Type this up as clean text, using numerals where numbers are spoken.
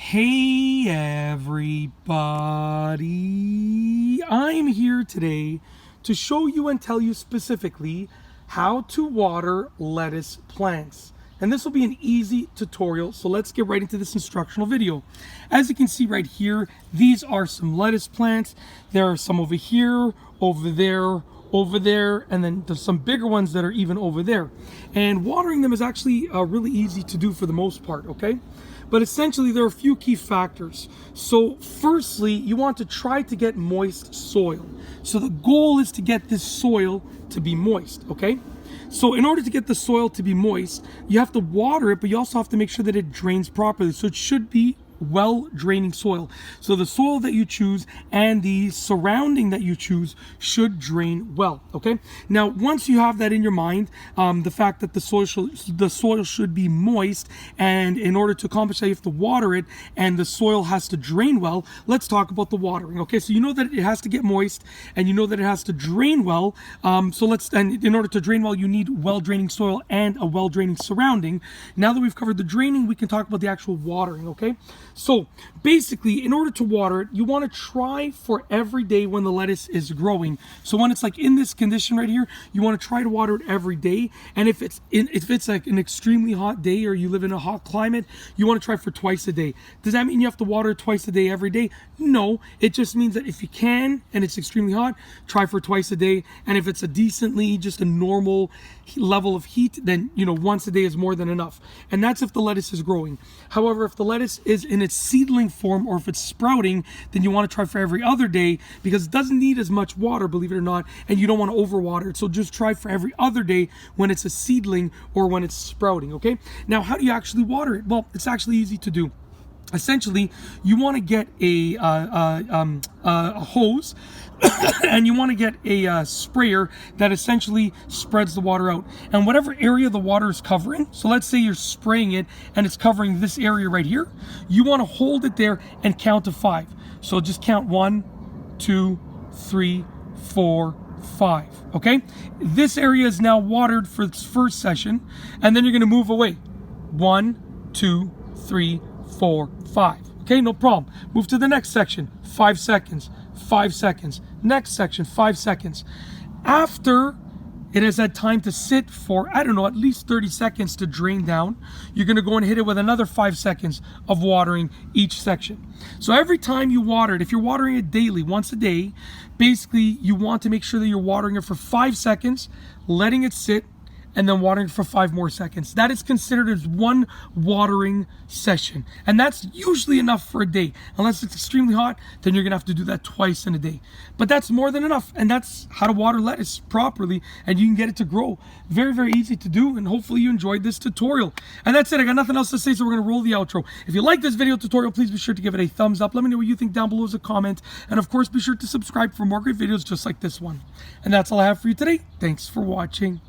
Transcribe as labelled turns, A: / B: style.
A: Hey everybody, I'm here today to show you and tell you specifically how to water lettuce plants. And this will be an easy tutorial, so let's get right into this instructional video. As you can see right here, these are some lettuce plants. There are some over here, over there, and then there's some bigger ones that are even over there. And watering them is actually really easy to do for the most part, okay? But essentially there are a few key factors. So firstly, you want to try to get moist soil. So the goal is to get this soil to be moist, okay? So in order to get the soil to be moist, you have to water it, but you also have to make sure that it drains properly. So it should be well draining soil. So the soil that you choose and the surrounding that you choose should drain well, okay? Now once you have that in your mind, the fact that the soil should be moist, and in order to accomplish that you have to water it and the soil has to drain well, let's talk about the watering. Okay, so you know that it has to get moist and you know that it has to drain well, and in order to drain well you need well draining soil and a well draining surrounding. Now that we've covered the draining, we can talk about the actual watering, okay? So basically, in order to water it, you want to try for every day when the lettuce is growing. So when it's like in this condition right here, you want to try to water it every day. And if it's like an extremely hot day or you live in a hot climate, you want to try for twice a day. Does that mean you have to water it twice a day every day? No, it just means that if you can and it's extremely hot, try for twice a day. And if it's just a normal level of heat, then once a day is more than enough. And that's if the lettuce is growing. However, if the lettuce is in its seedling form or if it's sprouting, then you want to try for every other day, because it doesn't need as much water, believe it or not, and you don't want to overwater it. So just try for every other day when it's a seedling or when it's sprouting, okay? Now, how do you actually water it? Well, it's actually easy to do. Essentially, you want to get a hose and you want to get a sprayer that essentially spreads the water out. And whatever area the water is covering, so let's say you're spraying it and it's covering this area right here, you want to hold it there and count to 5. So just count 1, 2, 3, 4, 5. Okay? This area is now watered for its first session, and then you're going to move away. 1, 2, 3, 4, 5. Okay, no problem. Move to the next section. 5 seconds. 5 seconds. Next section. 5 seconds. After it has had time to sit for, I don't know, at least 30 seconds to drain down, you're going to go and hit it with another 5 seconds of watering each section. So every time you water it, if you're watering it daily, once a day, basically you want to make sure that you're watering it for 5 seconds, letting it sit, and then watering for 5 more seconds. That is considered as one watering session. And that's usually enough for a day. Unless it's extremely hot, then you're gonna have to do that twice in a day. But that's more than enough. And that's how to water lettuce properly, and you can get it to grow. Very, very easy to do, and hopefully you enjoyed this tutorial. And that's it, I got nothing else to say, so we're gonna roll the outro. If you like this video tutorial, please be sure to give it a thumbs up. Let me know what you think down below as a comment. And of course, be sure to subscribe for more great videos just like this one. And that's all I have for you today. Thanks for watching.